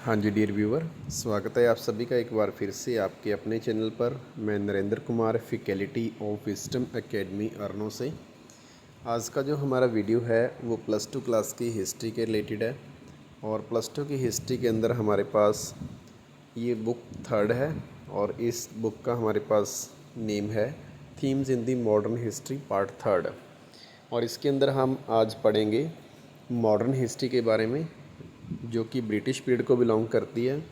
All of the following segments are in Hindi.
हाँ जी डियर व्यूअर, स्वागत है आप सभी का एक बार फिर से आपके अपने चैनल पर। मैं Narendra Kumar faculty of wisdom academy अरनो से। आज का जो हमारा वीडियो है वो +2 क्लास की हिस्ट्री के रिलेटेड है। और +2 की हिस्ट्री के अंदर हमारे पास ये बुक थर्ड है और इस बुक का हमारे पास नेम है थीम्स इन दी मॉडर्न हिस्ट्री पार्ट थर्ड। और इसके अंदर हम आज पढ़ेंगे मॉडर्न हिस्ट्री के बारे में, जो कि ब्रिटिश पीरियड को बिलोंग करती है।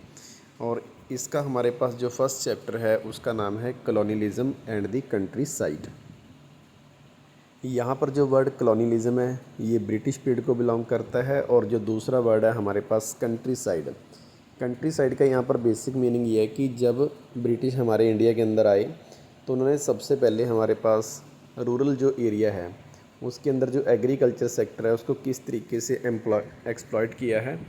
और इसका हमारे पास जो फर्स्ट चैप्टर है उसका नाम है colonialism and the country side. यहाँ पर जो वर्ड कॉलोनियलिज्म है ये ब्रिटिश पीरियड को बिलोंग करता है, और जो दूसरा वर्ड है हमारे पास कंट्री साइड। कंट्री साइड का यहाँ पर बेसिक मीनिंग ये है कि जब ब्रिटिश हमारे इंडिया के अंदर आए तो उन्होंने सबसे पहले हमारे पास रूरल जो एरिया है उसके अंदर जो एग्रीकल्चर सेक्टर है उसको किस तरीके से एक्सप्लॉइट किया है,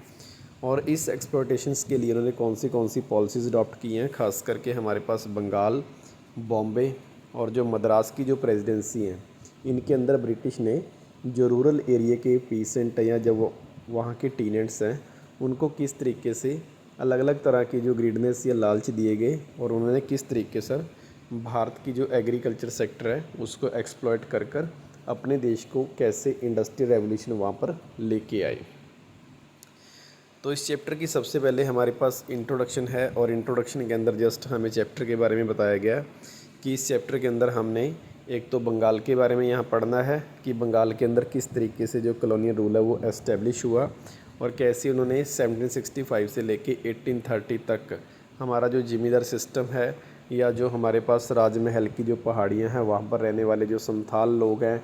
और इस एक्सप्लॉयटेशंस के लिए उन्होंने कौन सी पॉलिसीज़ अडॉप्ट की हैं। ख़ास करके हमारे पास बंगाल, बॉम्बे और जो मद्रास की जो प्रेसिडेंसी हैं इनके अंदर ब्रिटिश ने जो रूरल एरिया के पीसेंट या जब वहाँ के टीनेंट्स हैं उनको किस तरीके से अलग अलग तरह की जो ग्रीडनेस या लालच दिए गए, और उन्होंने किस तरीके से भारत की जो एग्रीकल्चर सेक्टर है उसको एक्सप्लॉइट कर अपने देश को कैसे इंडस्ट्रियल रेवोल्यूशन वहाँ पर लेके आए। तो इस चैप्टर की सबसे पहले हमारे पास इंट्रोडक्शन है, और इंट्रोडक्शन के अंदर जस्ट हमें चैप्टर के बारे में बताया गया कि इस चैप्टर के अंदर हमने एक तो बंगाल के बारे में यहाँ पढ़ना है कि बंगाल के अंदर किस तरीके से जो कॉलोनियल रूल है वो एस्टेब्लिश हुआ, और कैसे उन्होंने 1765 से लेके 1830 तक हमारा जो ज़मींदार सिस्टम है या जो हमारे पास राजमहल की जो पहाड़ियाँ हैं वहाँ पर रहने वाले जो संथाल लोग हैं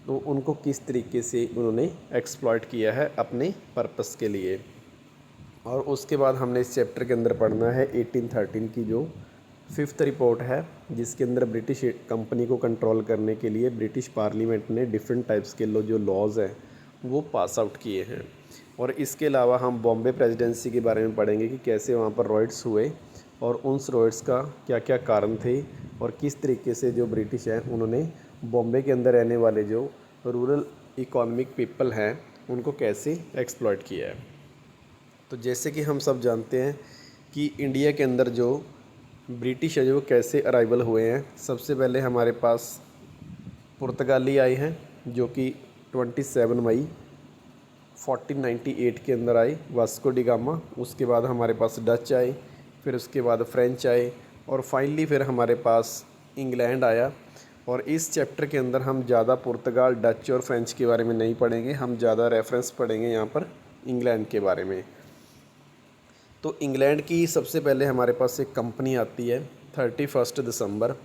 तो उनको किस तरीके से उन्होंने एक्सप्लॉइट किया है अपने पर्पस के लिए। और उसके बाद हमने इस चैप्टर के अंदर पढ़ना है 1813 की जो 5th रिपोर्ट है, जिसके अंदर ब्रिटिश कंपनी को कंट्रोल करने के लिए ब्रिटिश पार्लियामेंट ने डिफरेंट टाइप्स के जो लॉज हैं वो पास आउट किए हैं। और इसके अलावा हम बॉम्बे प्रेसिडेंसी के बारे में पढ़ेंगे कि कैसे वहाँ पर रॉयट्स हुए और उन रॉयट्स का क्या क्या कारण थे, और किस तरीके से जो ब्रिटिश हैं उन्होंने बॉम्बे के अंदर रहने वाले जो रूरल इकोनॉमिक पीपल हैं उनको कैसे एक्सप्लॉइट किया है। तो जैसे कि हम सब जानते हैं कि इंडिया के अंदर जो ब्रिटिश है जो कैसे अराइवल हुए हैं। सबसे पहले हमारे पास पुर्तगाली आए हैं जो कि 27 मई 1498 के अंदर आए, वास्को डी गामा। उसके बाद हमारे पास डच आए, फिर उसके बाद फ्रेंच आए, और फाइनली फिर हमारे पास इंग्लैंड आया। और इस चैप्टर के अंदर हम ज़्यादा पुर्तगाल, डच और फ्रेंच के बारे में नहीं पढ़ेंगे, हम ज़्यादा रेफरेंस पढ़ेंगे यहाँ पर इंग्लैंड के बारे में। तो इंग्लैंड की सबसे पहले हमारे पास एक कंपनी आती है 31 दिसंबर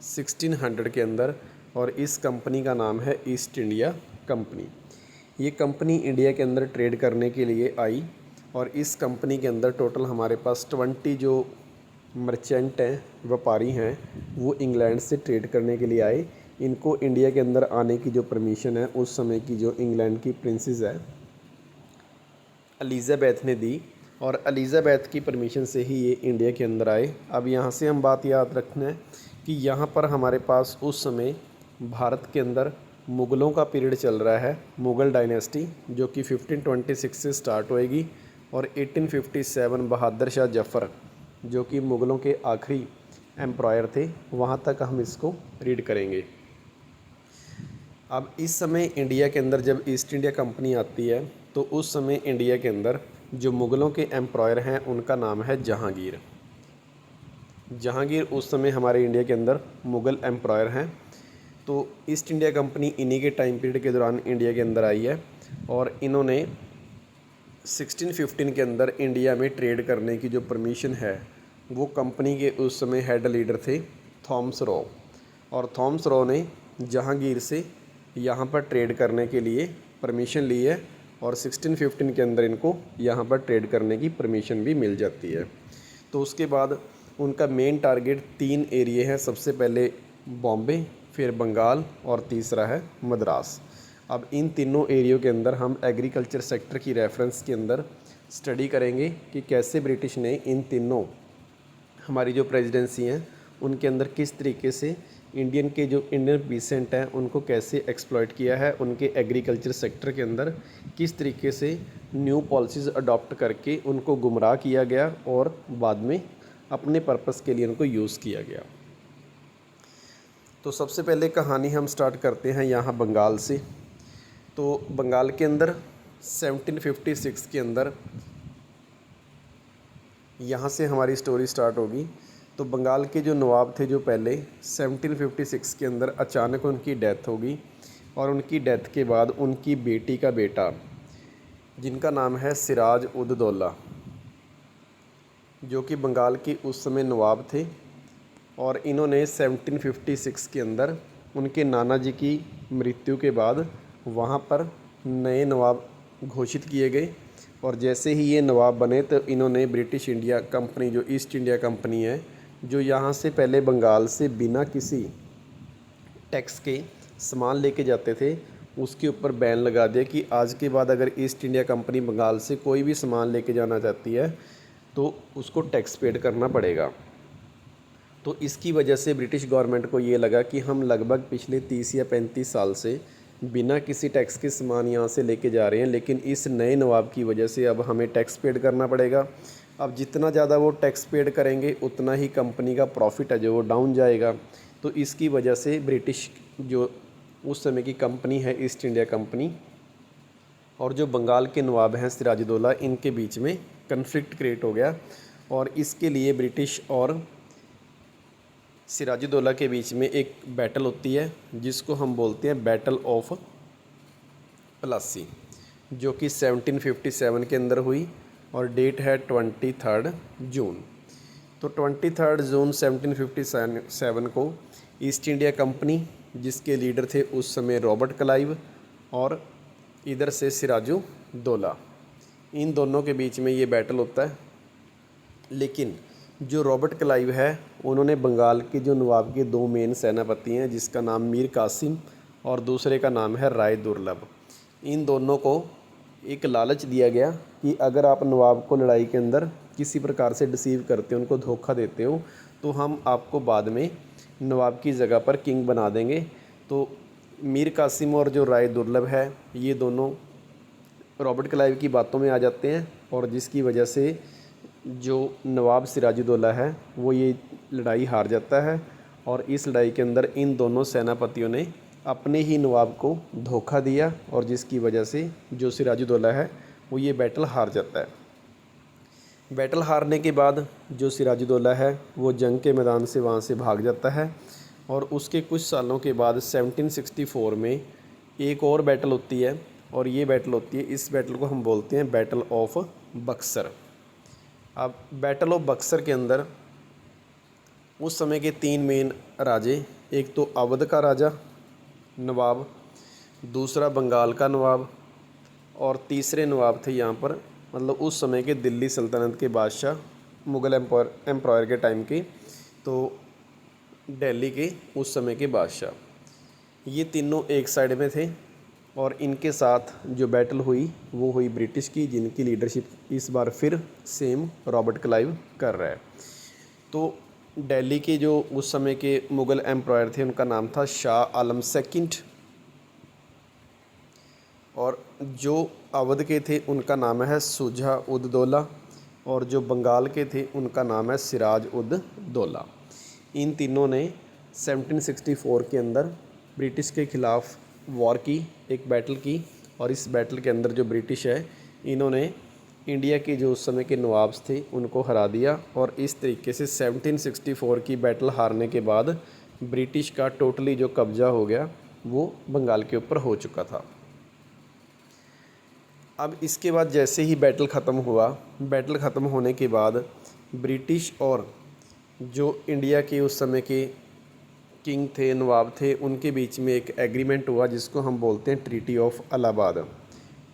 1600 के अंदर, और इस कंपनी का नाम है ईस्ट इंडिया कंपनी। ये कंपनी इंडिया के अंदर ट्रेड करने के लिए आई, और इस कंपनी के अंदर टोटल हमारे पास 20 जो मर्चेंट हैं, व्यापारी हैं, वो इंग्लैंड से ट्रेड करने के लिए आए। इनको इंडिया के अंदर आने की जो परमिशन है उस समय की जो इंग्लैंड की प्रिंसेस है एलिज़ाबेथ ने दी, और एलिज़ाबेथ की परमिशन से ही ये इंडिया के अंदर आए। अब यहाँ से हम बात याद रखना है कि यहाँ पर हमारे पास उस समय भारत के अंदर मुग़लों का पीरियड चल रहा है, मुग़ल डायनेस्टी, जो कि 1526 से स्टार्ट होएगी, और 1857 बहादुर शाह जफ़र जो कि मुग़लों के आखिरी एम्पायर थे वहाँ तक हम इसको रीड करेंगे। अब इस समय इंडिया के अंदर जब ईस्ट इंडिया कंपनी आती है तो उस समय इंडिया के अंदर जो मुग़लों के एम्पायर हैं उनका नाम है जहांगीर। जहांगीर उस समय हमारे इंडिया के अंदर मुग़ल एम्पायर हैं। तो ईस्ट इंडिया कंपनी इन्हीं के टाइम पीरियड के दौरान इंडिया के अंदर आई है, और इन्होंने 1615 के अंदर इंडिया में ट्रेड करने की जो परमिशन है वो कंपनी के उस समय हेड लीडर थे थॉमस रो, और थॉमस रो ने जहांगीर से यहाँ पर ट्रेड करने के लिए परमिशन ली है, और 1615 के अंदर इनको यहाँ पर ट्रेड करने की परमिशन भी मिल जाती है। तो उसके बाद उनका मेन टारगेट 3 एरिए हैं, सबसे पहले बॉम्बे, फिर बंगाल, और तीसरा है मद्रास। अब इन तीनों एरियो के अंदर हम एग्रीकल्चर सेक्टर की रेफरेंस के अंदर स्टडी करेंगे कि कैसे ब्रिटिश ने इन तीनों हमारी जो प्रेसिडेंसी हैं उनके अंदर किस तरीके से इंडियन के जो इंडियन पीसेंट हैं उनको कैसे एक्सप्लॉइट किया है, उनके एग्रीकल्चर सेक्टर के अंदर किस तरीके से न्यू पॉलिसीज़ अडॉप्ट करके उनको गुमराह किया गया और बाद में अपने पर्पस के लिए उनको यूज़ किया गया। तो सबसे पहले कहानी हम स्टार्ट करते हैं यहाँ बंगाल से। तो बंगाल के अंदर 1756 के अंदर यहाँ से हमारी स्टोरी स्टार्ट होगी। तो बंगाल के जो नवाब थे जो पहले 1756 के अंदर अचानक उनकी डेथ होगी और उनकी डेथ के बाद उनकी बेटी का बेटा जिनका नाम है सिराज उद दौला, जो कि बंगाल के उस समय नवाब थे, और इन्होंने 1756 के अंदर उनके नाना जी की मृत्यु के बाद वहाँ पर नए नवाब घोषित किए गए। और जैसे ही ये नवाब बने तो इन्होंने ब्रिटिश इंडिया कंपनी, जो ईस्ट इंडिया कंपनी है, जो यहाँ से पहले बंगाल से बिना किसी टैक्स के सामान लेके जाते थे, उसके ऊपर बैन लगा दिया कि आज के बाद अगर ईस्ट इंडिया कंपनी बंगाल से कोई भी सामान लेके जाना चाहती है तो उसको टैक्स पेड करना पड़ेगा। तो इसकी वजह से ब्रिटिश गवर्नमेंट को ये लगा कि हम लगभग पिछले 30 या 35 साल से बिना किसी टैक्स के सामान यहाँ से लेके जा रहे हैं, लेकिन इस नए नवाब की वजह से अब हमें टैक्स पेड करना पड़ेगा। अब जितना ज़्यादा वो टैक्स पेड करेंगे उतना ही कंपनी का प्रॉफिट है जो वो डाउन जाएगा। तो इसकी वजह से ब्रिटिश जो उस समय की कंपनी है ईस्ट इंडिया कंपनी और जो बंगाल के नवाब हैं सिराजुद्दौला, इनके बीच में कन्फ्लिक्ट क्रिएट हो गया। और इसके लिए ब्रिटिश और सिराजुद्दौला के बीच में एक बैटल होती है जिसको हम बोलते हैं बैटल ऑफ प्लासी, जो कि 1757 के अंदर हुई और डेट है 23 जून। तो 23 जून 1757 को ईस्ट इंडिया कंपनी, जिसके लीडर थे उस समय रॉबर्ट क्लाइव और इधर से सिराजुद्दौला, इन दोनों के बीच में ये बैटल होता है। लेकिन जो रॉबर्ट क्लाइव है उन्होंने बंगाल के जो नवाब के दो मेन सेनापति हैं, जिसका नाम मीर कासिम और दूसरे का नाम है राय दुर्लभ, इन दोनों को एक लालच दिया गया कि अगर आप नवाब को लड़ाई के अंदर किसी प्रकार से डिसीव करते हो, उनको धोखा देते हो, तो हम आपको बाद में नवाब की जगह पर किंग बना देंगे। तो मीर कासिम और जो राय दुर्लभ है ये दोनों रॉबर्ट क्लाइव की बातों में आ जाते हैं, और जिसकी वजह से जो नवाब सिराजुद्दौला है वो ये लड़ाई हार जाता है। और इस लड़ाई के अंदर इन दोनों सेनापतियों ने अपने ही नवाब को धोखा दिया, और जिसकी वजह से जो सिराजुद्दौला है वो ये बैटल हार जाता है। बैटल हारने के बाद जो सिराजुद्दौला है वो जंग के मैदान से वहाँ से भाग जाता है। और उसके कुछ सालों के बाद 1764 में एक और बैटल होती है, और ये बैटल होती है, इस बैटल को हम बोलते हैं बैटल ऑफ बक्सर। अब बैटल ऑफ बक्सर के अंदर उस समय के तीन मेन राजे, एक तो अवध का राजा नवाब, दूसरा बंगाल का नवाब, और तीसरे नवाब थे यहाँ पर, मतलब उस समय के दिल्ली सल्तनत के बादशाह, मुग़ल एम्पायर के टाइम के, तो दिल्ली के उस समय के बादशाह, ये तीनों एक साइड में थे। और इनके साथ जो बैटल हुई वो हुई ब्रिटिश की, जिनकी लीडरशिप इस बार फिर सेम रॉबर्ट क्लाइव कर रहा है। तो दिल्ली के जो उस समय के मुग़ल एम्पायर थे उनका नाम था शाह आलम सेकंड, और जो अवध के थे उनका नाम है शुजा उद दौला, और जो बंगाल के थे उनका नाम है सिराज उद दौला। इन तीनों ने 1764 के अंदर ब्रिटिश के ख़िलाफ़ वॉर की, एक बैटल की, और इस बैटल के अंदर जो ब्रिटिश है इन्होंने इंडिया के जो उस समय के नवाब्स थे उनको हरा दिया। और इस तरीके से 1764 की बैटल हारने के बाद ब्रिटिश का टोटली जो कब्ज़ा हो गया वो बंगाल के ऊपर हो चुका था। अब इसके बाद जैसे ही बैटल ख़त्म हुआ, बैटल ख़त्म होने के बाद ब्रिटिश और जो इंडिया के उस समय के किंग थे, नवाब थे, उनके बीच में एक एग्रीमेंट हुआ जिसको हम बोलते हैं treaty of Allahabad.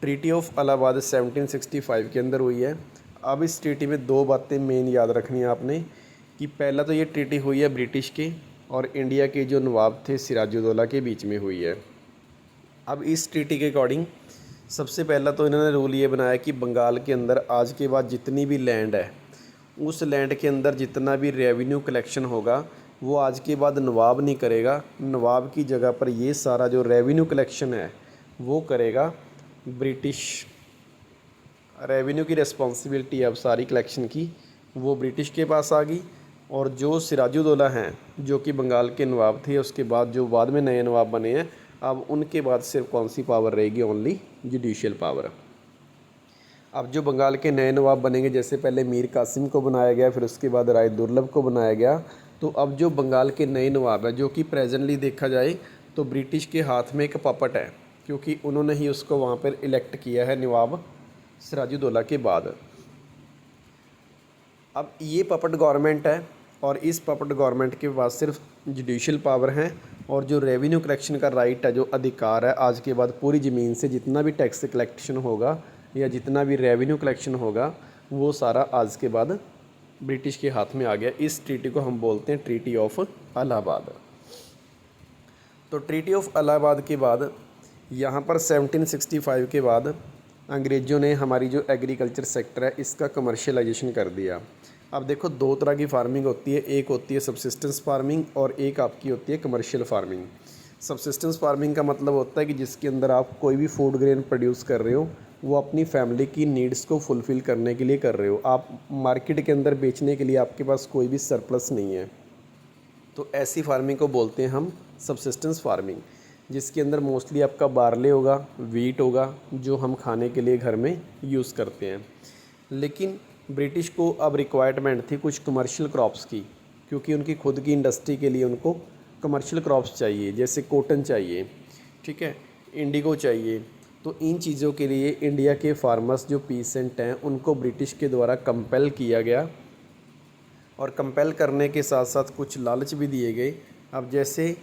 Treaty of Allahabad 1765 के अंदर हुई है। अब इस ट्रीटी में दो बातें मेन याद रखनी है आपने, कि पहला तो ये ट्रीटी हुई है ब्रिटिश के और इंडिया के जो नवाब थे सिराजुद्दौला के बीच में हुई है। अब इस ट्रीटी के अकॉर्डिंग सबसे पहला तो इन्होंने रूल ये बनाया कि बंगाल के अंदर आज के बाद जितनी भी लैंड है, उस लैंड के अंदर जितना भी रेवेन्यू कलेक्शन होगा वो आज के बाद नवाब नहीं करेगा। नवाब की जगह पर ये सारा जो रेवेन्यू कलेक्शन है वो करेगा ब्रिटिश। रेवेन्यू की रिस्पॉन्सिबिलिटी अब सारी कलेक्शन की वो ब्रिटिश के पास आ गई। और जो सिराजुद्दौला हैं जो कि बंगाल के नवाब थे, उसके बाद जो बाद में नए नवाब बने हैं, अब उनके बाद सिर्फ कौन सी पावर रहेगी? Only judicial power. अब जो बंगाल के नए नवाब बनेंगे, जैसे पहले मीर कासिम को बनाया गया, फिर उसके बाद राय दुर्लभ को बनाया गया, तो अब जो बंगाल के नए नवाब है, जो कि प्रेजेंटली देखा जाए तो ब्रिटिश के हाथ में एक पपट है, क्योंकि उन्होंने ही उसको वहाँ पर इलेक्ट किया है नवाब सिराजुद्दौला के बाद। अब ये पपट गवर्नमेंट है और इस पपट गवर्नमेंट के पास सिर्फ जुडिशियल पावर हैं, और जो रेवेन्यू कलेक्शन का राइट है, जो अधिकार है, आज के बाद पूरी ज़मीन से जितना भी टैक्स कलेक्शन होगा या जितना भी रेवेन्यू कलेक्शन होगा वो सारा आज के बाद ब्रिटिश के हाथ में आ गया। इस ट्रीटी को हम बोलते हैं ट्रीटी ऑफ इलाहाबाद। तो ट्रीटी ऑफ इलाहाबाद के बाद यहाँ पर 1765 के बाद अंग्रेज़ों ने हमारी जो एग्रीकल्चर सेक्टर है इसका कमर्शियलाइजेशन कर दिया। अब देखो, दो तरह की फार्मिंग होती है, एक होती है सब्सिस्टेंस फार्मिंग और एक आपकी होती है कमर्शियल फार्मिंग। सब्सिस्टेंस फार्मिंग का मतलब होता है कि जिसके अंदर आप कोई भी फूड ग्रेन प्रोड्यूस कर रहे हो वो अपनी फैमिली की नीड्स को फुलफ़िल करने के लिए कर रहे हो, आप मार्केट के अंदर बेचने के लिए आपके पास कोई भी सरप्लस नहीं है। तो ऐसी फार्मिंग को बोलते हैं हम सब्सिस्टेंस फार्मिंग, जिसके अंदर मोस्टली आपका बार्ले होगा, वीट होगा, जो हम खाने के लिए घर में यूज़ करते हैं। लेकिन ब्रिटिश को अब रिक्वायरमेंट थी कुछ कमर्शियल क्रॉप्स की, क्योंकि उनकी खुद की इंडस्ट्री के लिए उनको कमर्शियल क्रॉप्स चाहिए, जैसे कॉटन चाहिए, ठीक है, इंडिगो चाहिए। तो इन चीज़ों के लिए इंडिया के फार्मर्स जो पीसेंट हैं उनको ब्रिटिश के द्वारा कंपेल किया गया, और कंपेल करने के साथ साथ कुछ लालच भी दिए गए। अब जैसे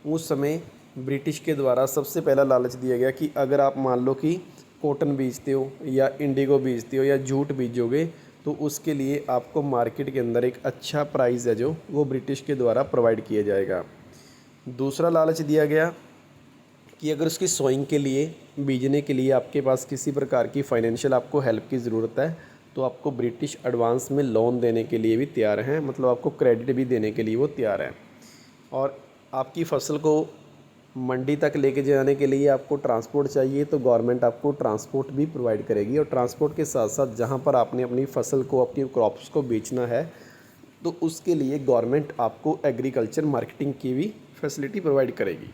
उस समय ब्रिटिश के द्वारा सबसे पहला लालच दिया गया कि अगर आप मान लो कि कॉटन बीजते हो या इंडिगो बीजते हो या जूट बीजोगे, तो उसके लिए आपको मार्केट के अंदर एक अच्छा प्राइस है जो वो ब्रिटिश के द्वारा प्रोवाइड किया जाएगा। दूसरा लालच दिया गया कि अगर उसकी सोइंग के लिए, बीजने के लिए आपके पास किसी प्रकार की फाइनेंशियल आपको हेल्प की ज़रूरत है, तो आपको ब्रिटिश एडवांस में लोन देने के लिए भी तैयार हैं, मतलब आपको क्रेडिट भी देने के लिए वो तैयार है। और आपकी फसल को मंडी तक लेके जाने के लिए आपको ट्रांसपोर्ट चाहिए, तो गवर्नमेंट आपको ट्रांसपोर्ट भी प्रोवाइड करेगी। और ट्रांसपोर्ट के साथ साथ जहाँ पर आपने अपनी फसल को, अपनी क्रॉप्स को बेचना है, तो उसके लिए गवर्नमेंट आपको एग्रीकल्चर मार्केटिंग की भी फैसिलिटी प्रोवाइड करेगी।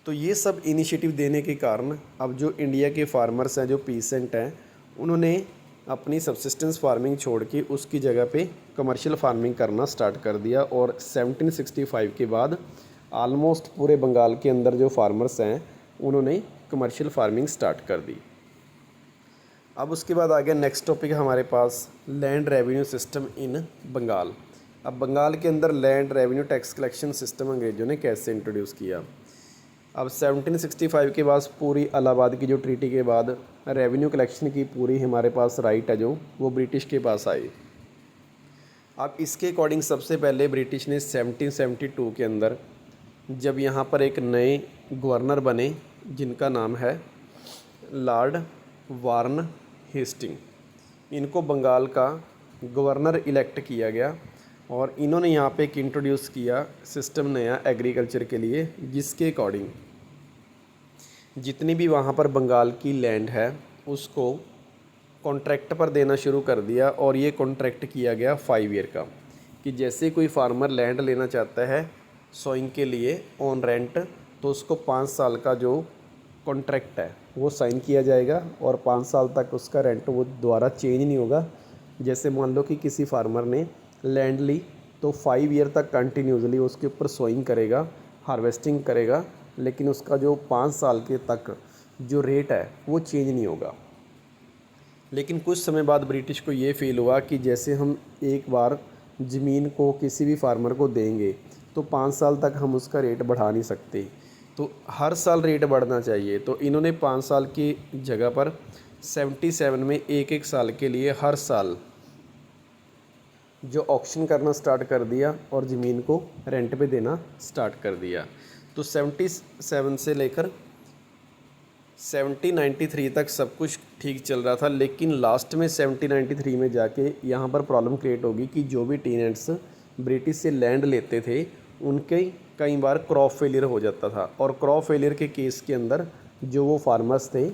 तो ये सब इनिशिएटिव देने के कारण अब जो इंडिया के फार्मर्स हैं, जो पीसेंट हैं, उन्होंने अपनी सब्सिस्टेंस फार्मिंग छोड़ के उसकी जगह पे कमर्शियल फार्मिंग करना स्टार्ट कर दिया। और 1765 के बाद ऑलमोस्ट पूरे बंगाल के अंदर जो फार्मर्स हैं उन्होंने कमर्शियल फार्मिंग स्टार्ट कर दी। अब उसके बाद आ गया नेक्स्ट टॉपिक हमारे पास, land revenue system in Bengal. अब बंगाल के अंदर land revenue tax collection system अंग्रेज़ों ने कैसे इंट्रोड्यूस किया। अब 1765 के बाद पूरी इलाहाबाद की जो ट्रीटी के बाद रेवेन्यू कलेक्शन की पूरी हमारे पास राइट है जो वो ब्रिटिश के पास आई। अब इसके अकॉर्डिंग सबसे पहले ब्रिटिश ने 1772 के अंदर जब यहाँ पर एक नए गवर्नर बने जिनका नाम है लॉर्ड वार्न हेस्टिंग, इनको बंगाल का गवर्नर इलेक्ट किया गया, और इन्होंने यहाँ पे एक इंट्रोड्यूस किया सिस्टम नया एग्रीकल्चर के लिए, जिसके अकॉर्डिंग जितनी भी वहाँ पर बंगाल की लैंड है उसको कॉन्ट्रैक्ट पर देना शुरू कर दिया। और ये कॉन्ट्रैक्ट किया गया 5 ईयर का, कि जैसे कोई फार्मर लैंड लेना चाहता है सोइंग के लिए ऑन रेंट, तो उसको 5 साल का जो कॉन्ट्रैक्ट है वो साइन किया जाएगा, और 5 साल तक उसका रेंट वो दोबारा चेंज नहीं होगा। जैसे मान लो कि किसी फार्मर ने लैंड ली, तो 5 ईयर तक कंटिन्यूसली उसके ऊपर सोइंग करेगा, हार्वेस्टिंग करेगा, लेकिन उसका जो 5 साल के तक जो रेट है वो चेंज नहीं होगा। लेकिन कुछ समय बाद ब्रिटिश को ये फील हुआ कि जैसे हम एक बार ज़मीन को किसी भी फार्मर को देंगे तो 5 साल तक हम उसका रेट बढ़ा नहीं सकते, तो हर साल रेट बढ़ना चाहिए। तो इन्होंने 5 साल की जगह पर 77 में एक साल के लिए हर साल जो ऑक्शन करना स्टार्ट कर दिया और ज़मीन को रेंट पे देना स्टार्ट कर दिया। तो 77 से लेकर 1793 तक सब कुछ ठीक चल रहा था, लेकिन लास्ट में 1793 में जाके यहाँ पर प्रॉब्लम क्रिएट होगी कि जो भी टेनेंट्स ब्रिटिश से लैंड लेते थे उनके कई बार क्रॉप फेलियर हो जाता था, और क्रॉप फेलियर के केस के अंदर जो वो फार्मर्स थे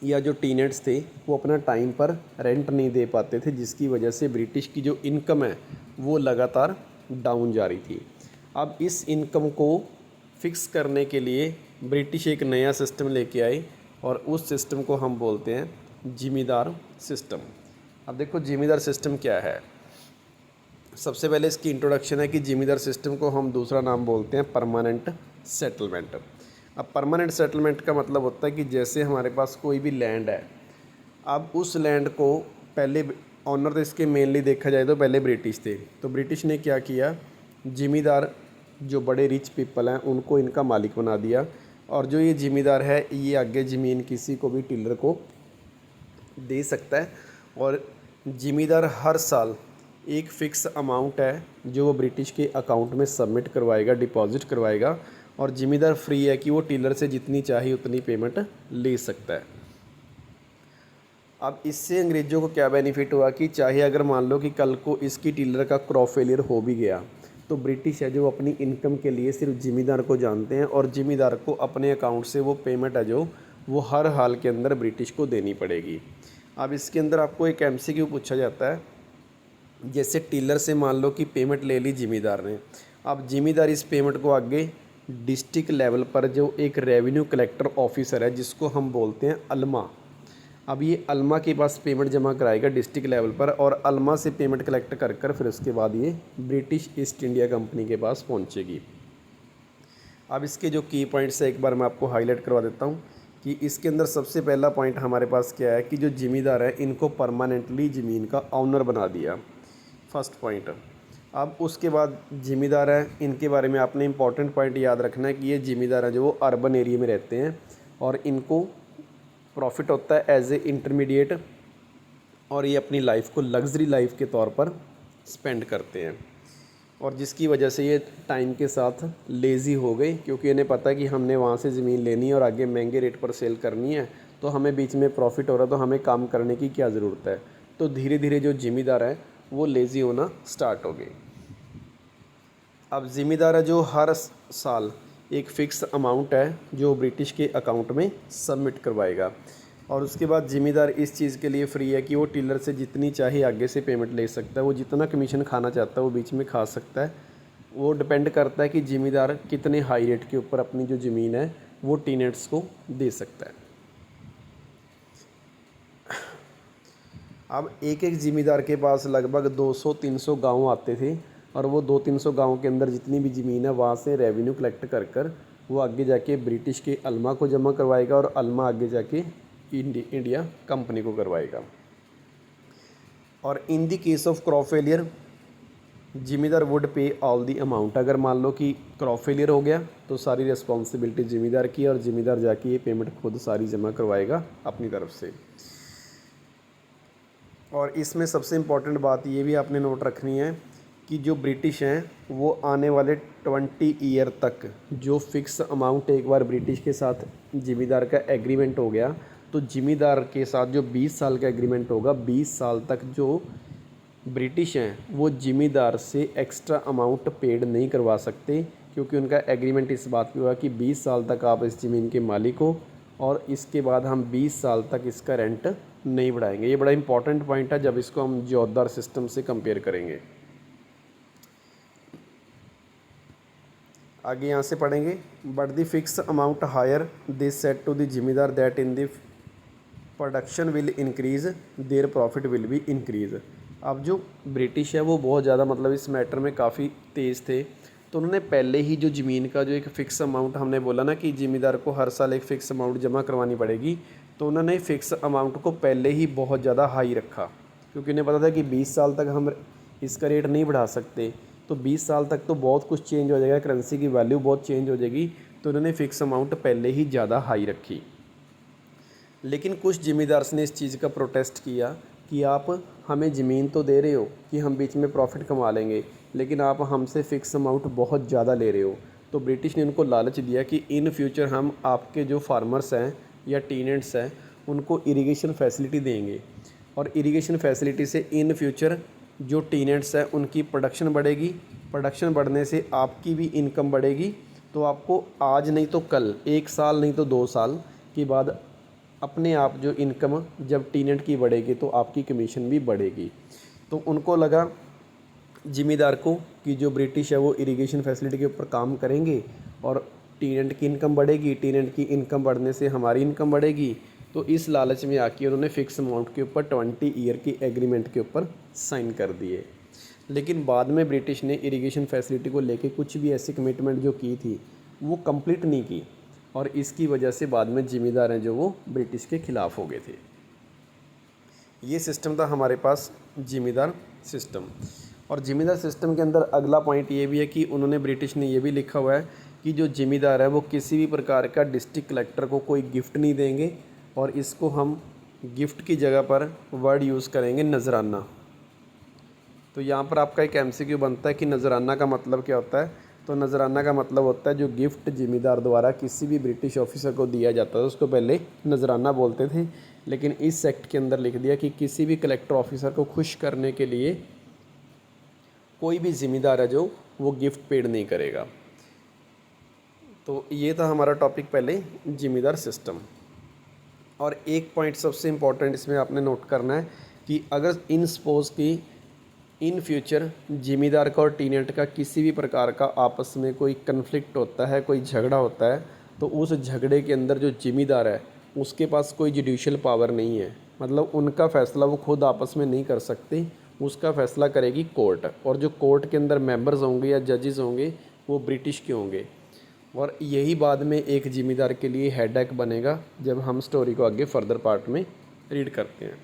या जो टीनेट्स थे वो अपना टाइम पर रेंट नहीं दे पाते थे, जिसकी वजह से ब्रिटिश की जो इनकम है वो लगातार डाउन जा रही थी। अब इस इनकम को फिक्स करने के लिए ब्रिटिश एक नया सिस्टम लेके आए और उस सिस्टम को हम बोलते हैं जिमीदार सिस्टम। अब देखो जिमीदार सिस्टम क्या है। सबसे पहले इसकी इंट्रोडक्शन है कि जिमीदार सिस्टम को हम दूसरा नाम बोलते हैं परमानेंट सेटलमेंट। अब परमानेंट सेटलमेंट का मतलब होता है कि जैसे हमारे पास कोई भी लैंड है, अब उस लैंड को पहले ऑनर तो इसके मेनली देखा जाए तो पहले ब्रिटिश थे, तो ब्रिटिश ने क्या किया, जिमीदार जो बड़े रिच पीपल हैं उनको इनका मालिक बना दिया, और जो ये जिमीदार है ये आगे ज़मीन किसी को भी टिलर को दे सकता है, और जिमीदार हर साल एक फ़िक्स अमाउंट है जो वो ब्रिटिश के अकाउंट में सबमिट करवाएगा, डिपॉजिट करवाएगा, और जिमीदार फ्री है कि वो टिलर से जितनी चाहिए उतनी पेमेंट ले सकता है। अब इससे अंग्रेज़ों को क्या बेनिफिट हुआ कि चाहे अगर मान लो कि कल को इसकी टिलर का क्रॉप फेलियर हो भी गया, तो ब्रिटिश है जो अपनी इनकम के लिए सिर्फ जिमीदार को जानते हैं, और जिमीदार को अपने अकाउंट से वो पेमेंट है जो वो हर हाल के अंदर ब्रिटिश को देनी पड़ेगी। अब इसके अंदर आपको एक एमसीक्यू पूछा जाता है, जैसे टिलर से मान लो कि पेमेंट ले ली जिमीदार ने, अब जिमीदार इस पेमेंट को आगे डिस्ट्रिक्ट लेवल पर जो एक रेवेन्यू कलेक्टर ऑफिसर है जिसको हम बोलते हैं अल्मा, अब ये अल्मा के पास पेमेंट जमा कराएगा डिस्ट्रिक्ट लेवल पर, और अल्मा से पेमेंट कलेक्ट कर कर फिर उसके बाद ये ब्रिटिश ईस्ट इंडिया कंपनी के पास पहुंचेगी। अब इसके जो की पॉइंट्स है एक बार मैं आपको हाईलाइट करवा देता हूं कि इसके अंदर सबसे पहला पॉइंट हमारे पास क्या है कि जो ज़मींदार है इनको परमानेंटली ज़मीन का ऑनर बना दिया, फर्स्ट पॉइंट। अब उसके बाद ज़मींदार है, इनके बारे में आपने इंपॉर्टेंट पॉइंट याद रखना है कि ये ज़मींदार हैं जो वो अर्बन एरिया में रहते हैं, और इनको प्रॉफिट होता है एज ए इंटरमीडिएट, और ये अपनी लाइफ को लग्जरी लाइफ के तौर पर स्पेंड करते हैं, और जिसकी वजह से ये टाइम के साथ लेज़ी हो गए, क्योंकि इन्हें पता है कि हमने वहाँ से ज़मीन लेनी है और आगे महंगे रेट पर सेल करनी है, तो हमें बीच में प्रॉफिट हो रहा है तो हमें काम करने की क्या ज़रूरत है। तो धीरे धीरे जो ज़मींदार हैं वो लेज़ी होना स्टार्ट हो गए। अब ज़मींदार है जो हर साल एक फ़िक्स अमाउंट है जो ब्रिटिश के अकाउंट में सबमिट करवाएगा, और उसके बाद ज़मींदार इस चीज़ के लिए फ्री है कि वो टिलर से जितनी चाहे आगे से पेमेंट ले सकता है, वो जितना कमीशन खाना चाहता है वो बीच में खा सकता है। वो डिपेंड करता है कि ज़मींदार कितने हाई रेट के ऊपर अपनी जो ज़मीन है वो टीनेट्स को दे सकता है। अब एक एक ज़मींदार के पास लगभग 200-300 गाँव आते थे, और वो 200-300 गाँव के अंदर जितनी भी ज़मीन है वहाँ से रेवेन्यू कलेक्ट कर कर वो आगे जाके ब्रिटिश के अल्मा को जमा करवाएगा, और अल्मा आगे जाके इंडिया कंपनी को करवाएगा। और in the case of crop failure ज़मींदार वुड पे ऑल दी अमाउंट। अगर मान लो कि क्रॉप फेलियर हो गया तो सारी रिस्पॉन्सिबिलिटी ज़मींदार की, और ज़मींदार जाके ये पेमेंट खुद सारी जमा करवाएगा अपनी तरफ से। और इसमें सबसे इम्पॉर्टेंट बात ये भी आपने नोट रखनी है कि जो ब्रिटिश हैं वो आने वाले 20 ईयर तक जो फ़िक्स अमाउंट एक बार ब्रिटिश के साथ ज़मींदार का एग्रीमेंट हो गया, तो ज़मींदार के साथ जो 20 साल का एग्रीमेंट होगा, 20 साल तक जो ब्रिटिश हैं वो ज़मींदार से एक्स्ट्रा अमाउंट पेड नहीं करवा सकते, क्योंकि उनका एग्रीमेंट इस बात पे हुआ कि 20 साल तक आप इस ज़मीन के मालिक हो, और इसके बाद हम 20 साल तक इसका रेंट नहीं बढ़ाएंगे। ये बड़ा इंपॉर्टेंट पॉइंट है जब इसको हम जोतदार सिस्टम से कंपेयर करेंगे। आगे यहाँ से पढ़ेंगे, but the fix amount hire this set to the zamindar that in the production will increase their profit will be increase. अब जो ब्रिटिश है वो बहुत ज़्यादा मतलब इस मैटर में काफ़ी तेज़ थे, तो उन्होंने पहले ही जो ज़मीन का जो एक फ़िक्स अमाउंट हमने बोला ना कि ज़मींदार को हर साल एक फ़िक्स अमाउंट जमा करवानी पड़ेगी, तो उन्होंने फ़िक्स अमाउंट को पहले ही बहुत ज़्यादा हाई रखा, क्योंकि उन्हें पता था कि 20 साल तक हम इसका रेट नहीं बढ़ा सकते, तो 20 साल तक तो बहुत कुछ चेंज हो जाएगा, करेंसी की वैल्यू बहुत चेंज हो जाएगी, तो उन्होंने फ़िक्स अमाउंट पहले ही ज़्यादा हाई रखी। लेकिन कुछ ज़मींदार्स ने इस चीज़ का प्रोटेस्ट किया कि आप हमें ज़मीन तो दे रहे हो कि हम बीच में प्रॉफिट कमा लेंगे, लेकिन आप हमसे फ़िक्स अमाउंट बहुत ज़्यादा ले रहे हो। तो ब्रिटिश ने उनको लालच दिया कि इन फ्यूचर हम आपके जो फार्मर्स हैं या टीनेंट्स हैं उनको इरिगेशन फैसिलिटी देंगे, और इरिगेशन फैसिलिटी से इन फ्यूचर जो टीनेंट्स हैं उनकी प्रोडक्शन बढ़ेगी, प्रोडक्शन बढ़ने से आपकी भी इनकम बढ़ेगी। तो आपको आज नहीं तो कल, 1 साल नहीं तो 2 साल के बाद अपने आप जो इनकम जब टीनेंट की बढ़ेगी तो आपकी कमीशन भी बढ़ेगी। तो उनको लगा ज़िम्मेदार को कि जो ब्रिटिश है वो इरिगेशन फैसिलिटी के ऊपर काम करेंगे और टीनेंट की इनकम बढ़ेगी, टीनेंट की इनकम बढ़ने से हमारी इनकम बढ़ेगी। तो इस लालच में आके उन्होंने फ़िक्स अमाउंट के ऊपर 20 ईयर की एग्रीमेंट के ऊपर साइन कर दिए। लेकिन बाद में ब्रिटिश ने इरिगेशन फैसिलिटी को लेके कुछ भी ऐसी कमिटमेंट जो की थी वो कंप्लीट नहीं की, और इसकी वजह से बाद में ज़िम्मेदार हैं जो वो ब्रिटिश के ख़िलाफ़ हो गए थे। ये सिस्टम था हमारे पास ज़िम्मेदार सिस्टम। और ज़िम्मेदार सिस्टम के अंदर अगला पॉइंट ये भी है कि उन्होंने, ब्रिटिश ने ये भी लिखा हुआ है कि जो ज़िम्मेदार है वो किसी भी प्रकार का डिस्ट्रिक्ट कलेक्टर को कोई गिफ्ट नहीं देंगे, और इसको हम गिफ्ट की जगह पर वर्ड यूज़ करेंगे नजराना। तो यहाँ पर आपका एक एमसीक्यू बनता है कि नजराना का मतलब क्या होता है। तो नजराना का मतलब होता है जो गिफ्ट ज़िम्मेदार द्वारा किसी भी ब्रिटिश ऑफिसर को दिया जाता है उसको पहले नजराना बोलते थे, लेकिन इस एक्ट के अंदर लिख दिया कि किसी भी कलेक्टर ऑफिसर को खुश करने के लिए कोई भी ज़िम्मेदार है जो वो गिफ्ट पेड नहीं करेगा। तो ये था हमारा टॉपिक पहले, ज़िम्मेदार सिस्टम। और एक पॉइंट सबसे इम्पॉर्टेंट इसमें आपने नोट करना है कि अगर इन सपोज की इन फ्यूचर ज़िम्मेदार का और टीनेंट का किसी भी प्रकार का आपस में कोई कन्फ्लिक्ट होता है, कोई झगड़ा होता है, तो उस झगड़े के अंदर जो ज़िम्मेदार है उसके पास कोई जुडिशियल पावर नहीं है, मतलब उनका फ़ैसला वो खुद आपस में नहीं कर सकते, उसका फ़ैसला करेगी कोर्ट। और जो कोर्ट के अंदर मेंबर्स होंगे या जजेस होंगे वो ब्रिटिश के होंगे, और यही बाद में एक ज़िम्मेदार के लिए हेडेक बनेगा जब हम स्टोरी को आगे फर्दर पार्ट में रीड करते हैं।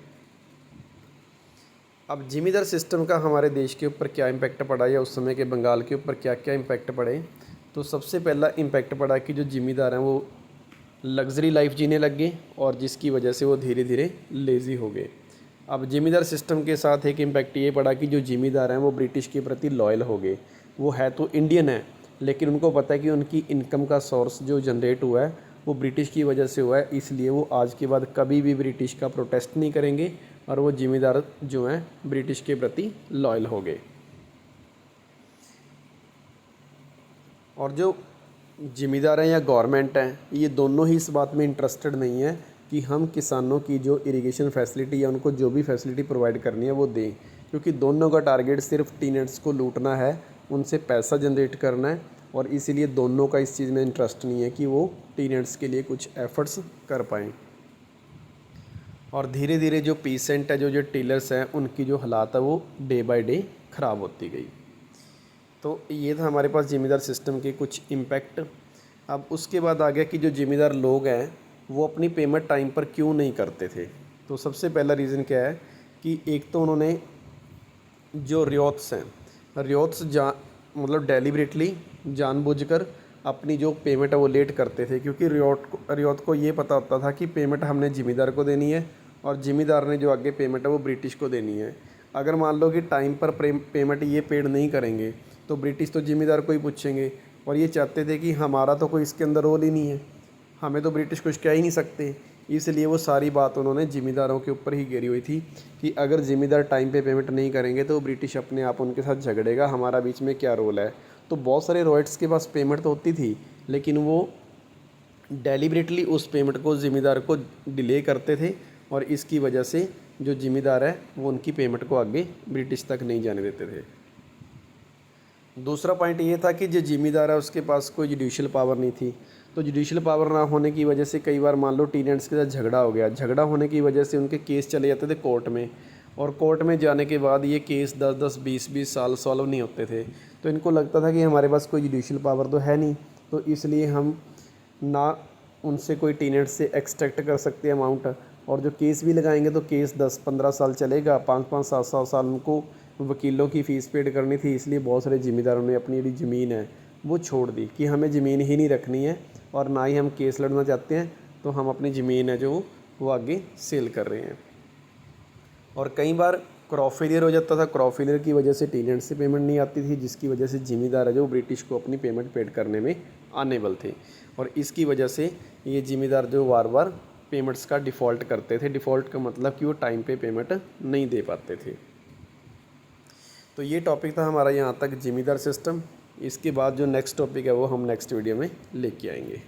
अब ज़िम्मेदार सिस्टम का हमारे देश के ऊपर क्या इम्पैक्ट पड़ा या उस समय के बंगाल के ऊपर क्या क्या इम्पैक्ट पड़े। तो सबसे पहला इम्पैक्ट पड़ा कि जो ज़िम्मेदार हैं वो लग्जरी लाइफ जीने लग गए, और जिसकी वजह से वो धीरे धीरे लेज़ी हो गए। अब ज़िम्मेदार सिस्टम के साथ एक इम्पैक्ट ये पड़ा कि जो ज़िम्मेदार हैं वो ब्रिटिश के प्रति लॉयल हो गए। वो है तो इंडियन है, लेकिन उनको पता है कि उनकी इनकम का सोर्स जो जनरेट हुआ है वो ब्रिटिश की वजह से हुआ है, इसलिए वो आज के बाद कभी भी ब्रिटिश का प्रोटेस्ट नहीं करेंगे, और वो ज़िम्मेदार जो हैं ब्रिटिश के प्रति लॉयल हो गए। और जो ज़िम्मेदार हैं या गवर्नमेंट हैं, ये दोनों ही इस बात में इंटरेस्टेड नहीं है कि हम किसानों की जो इरिगेशन फैसिलिटी या उनको जो भी फैसिलिटी प्रोवाइड करनी है वो दें, क्योंकि दोनों का टारगेट सिर्फ टीनेट्स को लूटना है, उनसे पैसा जनरेट करना है, और इसीलिए दोनों का इस चीज़ में इंटरेस्ट नहीं है कि वो टीनेट्स के लिए कुछ एफर्ट्स कर पाएँ। और धीरे धीरे जो पीसेंट है, जो टीलर्स हैं, उनकी जो हालात है वो डे बाय डे ख़राब होती गई। तो ये था हमारे पास ज़िम्मेदार सिस्टम के कुछ इम्पैक्ट। अब उसके बाद आ गया कि जो ज़िम्मेदार लोग हैं वो अपनी पेमेंट टाइम पर क्यों नहीं करते थे। तो सबसे पहला रीज़न क्या है कि एक तो उन्होंने जो रियोत्स हैं, रियोत्स मतलब डेलिबरेटली जानबूझकर अपनी जो पेमेंट है वो लेट करते थे, क्योंकि रियोत को ये पता होता था कि पेमेंट हमने ज़िम्मेदार को देनी है और ज़िम्मेदार ने जो आगे पेमेंट है वो ब्रिटिश को देनी है। अगर मान लो कि टाइम पर पेमेंट ये पेड नहीं करेंगे तो ब्रिटिश तो ज़िम्मेदार को ही पूछेंगे, और ये चाहते थे कि हमारा तो कोई इसके अंदर रोल ही नहीं है, हमें तो ब्रिटिश कुछ कह ही नहीं सकते। इसलिए वो सारी बात उन्होंने ज़िम्मेदारों के ऊपर ही घेरी हुई थी कि अगर ज़िम्मेदार टाइम पे पेमेंट नहीं करेंगे तो ब्रिटिश अपने आप उनके साथ झगड़ेगा, हमारा बीच में क्या रोल है। तो बहुत सारे रॉयट्स के पास पेमेंट तो होती थी, लेकिन वो डेलिबरेटली उस पेमेंट को ज़िम्मेदार को डिले करते थे, और इसकी वजह से जो ज़िम्मेदार है वो उनकी पेमेंट को आगे ब्रिटिश तक नहीं जाने देते थे। दूसरा पॉइंट ये था कि जो ज़िम्मेदार है उसके पास कोई जुडिशियल पावर नहीं थी। तो जुडिशियल पावर ना होने की वजह से कई बार मान लो टीनेंट्स के साथ झगड़ा हो गया, झगड़ा होने की वजह से उनके केस चले जाते थे कोर्ट में, और कोर्ट में जाने के बाद ये केस 10-10 20-20 साल सॉल्व नहीं होते थे। तो इनको लगता था कि हमारे पास कोई जुडिशियल पावर तो है नहीं, तो इसलिए हम ना उनसे कोई टीनेंट्स से एक्सट्रैक्ट कर सकते हैं अमाउंट, और जो केस भी लगाएंगे तो केस 10-15 साल चलेगा, 5-5 7-7 साल उनको वकीलों की फ़ीस पेड करनी थी। इसलिए बहुत सारे ज़िम्मेदारों ने अपनी जो ज़मीन है वो छोड़ दी कि हमें ज़मीन ही नहीं रखनी है, और ना ही हम केस लड़ना चाहते हैं, तो हम अपनी ज़मीन है जो वो आगे सेल कर रहे हैं। और कई बार क्रॉप फेलियर हो जाता था, क्रॉप फेलियर की वजह से टीनेंट से पेमेंट नहीं आती थी, जिसकी वजह से ज़िम्मेदार है जो ब्रिटिश को अपनी पेमेंट पेड करने में अनेबल थे, और इसकी वजह से ये ज़िम्मेदार जो बार बार पेमेंट्स का डिफ़ॉल्ट करते थे। डिफ़ॉल्ट का मतलब कि वो टाइम पे पेमेंट नहीं दे पाते थे। तो ये टॉपिक था हमारा यहाँ तक ज़मींदार सिस्टम। इसके बाद जो नेक्स्ट टॉपिक है वो हम नेक्स्ट वीडियो में लेके आएंगे।